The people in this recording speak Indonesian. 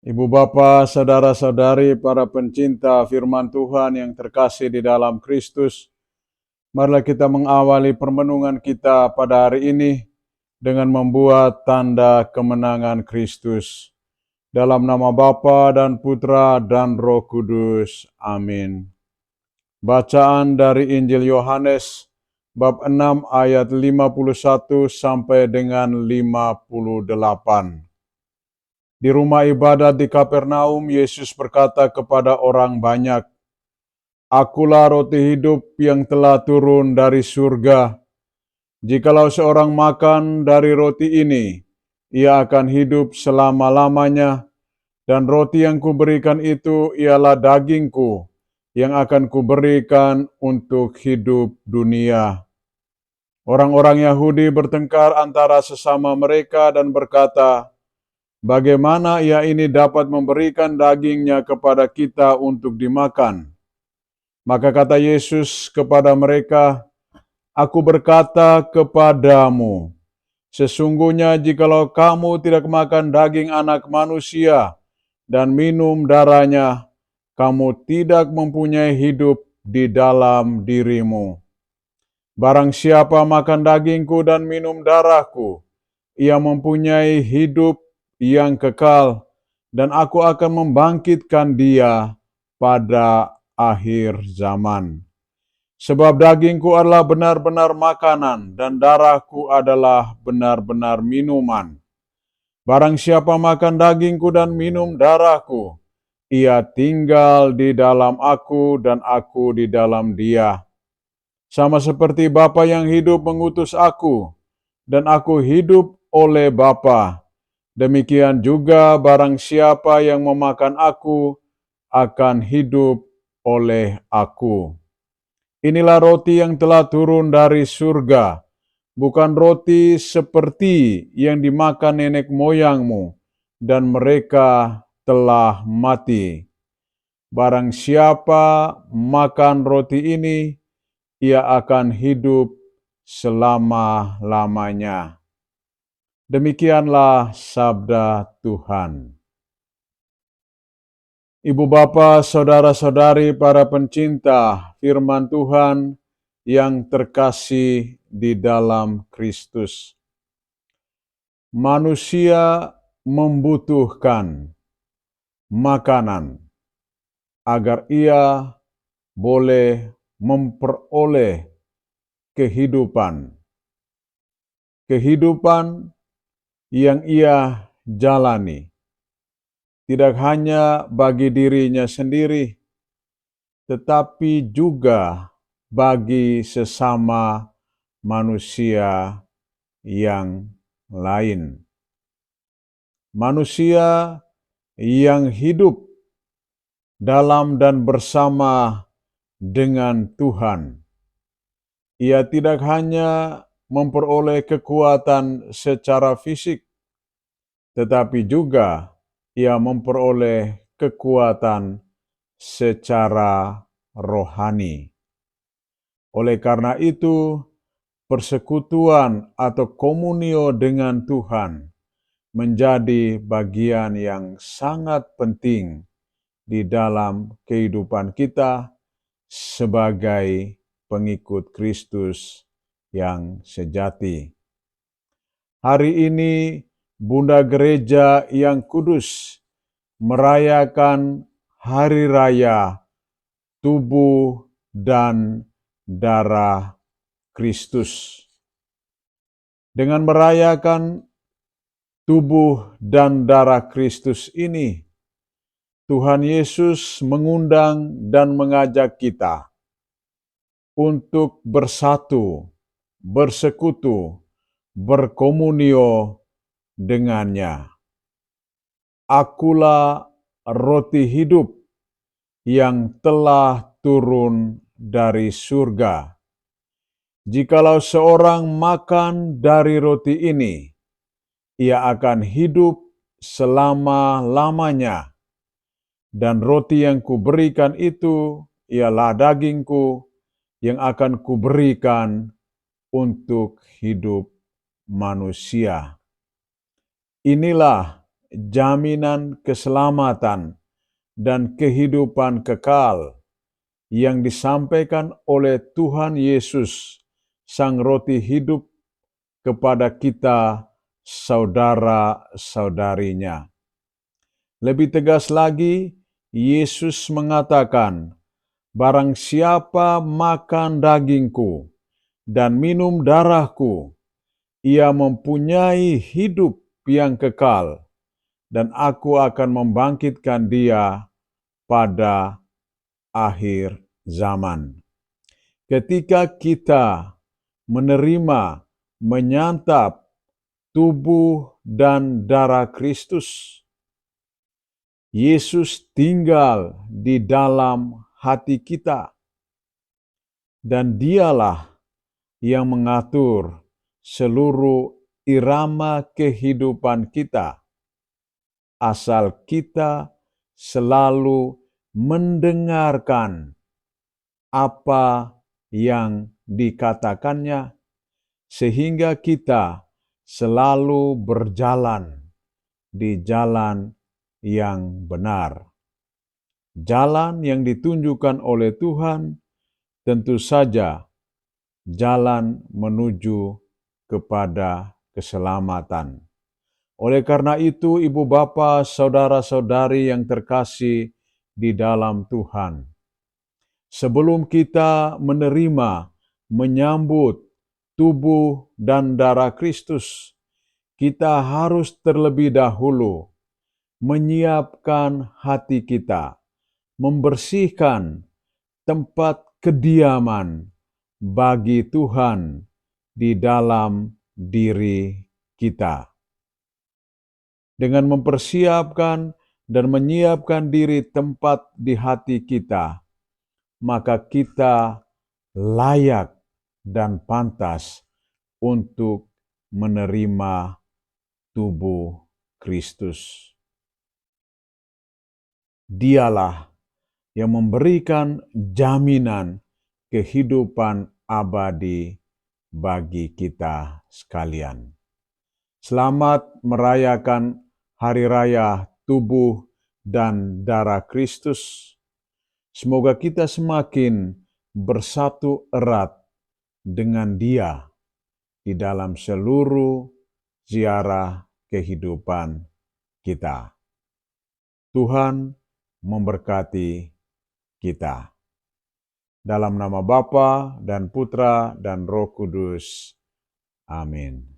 Ibu bapa, saudara-saudari, para pencinta firman Tuhan yang terkasih di dalam Kristus, marilah kita mengawali permenungan kita pada hari ini dengan membuat tanda kemenangan Kristus. Dalam nama Bapa dan Putra dan Roh Kudus. Amin. Bacaan dari Injil Yohanes bab 6 ayat 51 sampai dengan 58. Di rumah ibadat di Kapernaum, Yesus berkata kepada orang banyak, "Akulah roti hidup yang telah turun dari surga. Jikalau seorang makan dari roti ini, ia akan hidup selama-lamanya, dan roti yang kuberikan itu ialah dagingku, yang akan kuberikan untuk hidup dunia." Orang-orang Yahudi bertengkar antara sesama mereka dan berkata, "Bagaimana ia ini dapat memberikan dagingnya kepada kita untuk dimakan?" Maka kata Yesus kepada mereka, "Aku berkata kepadamu, sesungguhnya jikalau kamu tidak makan daging anak manusia dan minum darahnya, kamu tidak mempunyai hidup di dalam dirimu. Barang siapa makan dagingku dan minum darahku, ia mempunyai hidup yang kekal, dan aku akan membangkitkan dia pada akhir zaman. Sebab dagingku adalah benar-benar makanan, dan darahku adalah benar-benar minuman. Barang siapa makan dagingku dan minum darahku, ia tinggal di dalam aku dan aku di dalam dia. Sama seperti Bapa yang hidup mengutus aku, dan aku hidup oleh Bapa. Demikian juga barang siapa yang memakan aku akan hidup oleh aku. Inilah roti yang telah turun dari surga, bukan roti seperti yang dimakan nenek moyangmu, dan mereka telah mati. Barang siapa makan roti ini, ia akan hidup selama-lamanya. Demikianlah sabda Tuhan. Ibu bapa, saudara-saudari, para pencinta firman Tuhan yang terkasih di dalam Kristus. Manusia membutuhkan makanan agar ia boleh memperoleh kehidupan. Kehidupan yang ia jalani tidak hanya bagi dirinya sendiri, tetapi juga bagi sesama manusia yang lain. Manusia yang hidup dalam dan bersama dengan Tuhan. Ia tidak hanya memperoleh kekuatan secara fisik, tetapi juga ia memperoleh kekuatan secara rohani. Oleh karena itu, persekutuan atau komunio dengan Tuhan menjadi bagian yang sangat penting di dalam kehidupan kita sebagai pengikut Kristus yang sejati. Hari ini Bunda Gereja yang kudus merayakan hari raya tubuh dan darah Kristus. Dengan merayakan tubuh dan darah Kristus ini, Tuhan Yesus mengundang dan mengajak kita untuk bersatu, bersekutu, berkomunio dengannya. Akulah roti hidup yang telah turun dari surga. Jikalau seorang makan dari roti ini, ia akan hidup selama-lamanya. Dan roti yang kuberikan itu ialah dagingku yang akan kuberikan untuk hidup manusia. Inilah jaminan keselamatan dan kehidupan kekal yang disampaikan oleh Tuhan Yesus, Sang Roti Hidup, kepada kita, saudara-saudarinya. Lebih tegas lagi, Yesus mengatakan, "Barang siapa makan dagingku dan minum darahku, ia mempunyai hidup yang kekal, dan aku akan membangkitkan dia pada akhir zaman." Ketika kita menerima, menyantap tubuh dan darah Kristus, Yesus tinggal di dalam hati kita, dan Dialah yang mengatur seluruh irama kehidupan kita, asal kita selalu mendengarkan apa yang dikatakannya, sehingga kita selalu berjalan di jalan yang benar. Jalan yang ditunjukkan oleh Tuhan tentu saja jalan menuju kepada keselamatan. Oleh karena itu, ibu bapa, saudara-saudari yang terkasih di dalam Tuhan, sebelum kita menerima, menyambut tubuh dan darah Kristus, kita harus terlebih dahulu menyiapkan hati kita, membersihkan tempat kediaman bagi Tuhan di dalam diri kita. Dengan mempersiapkan dan menyiapkan diri tempat di hati kita, maka kita layak dan pantas untuk menerima tubuh Kristus. Dialah yang memberikan jaminan kehidupan abadi bagi kita sekalian. Selamat merayakan Hari Raya Tubuh dan Darah Kristus. Semoga kita semakin bersatu erat dengan Dia di dalam seluruh ziarah kehidupan kita. Tuhan memberkati kita. Dalam nama Bapa dan Putra dan Roh Kudus. Amin.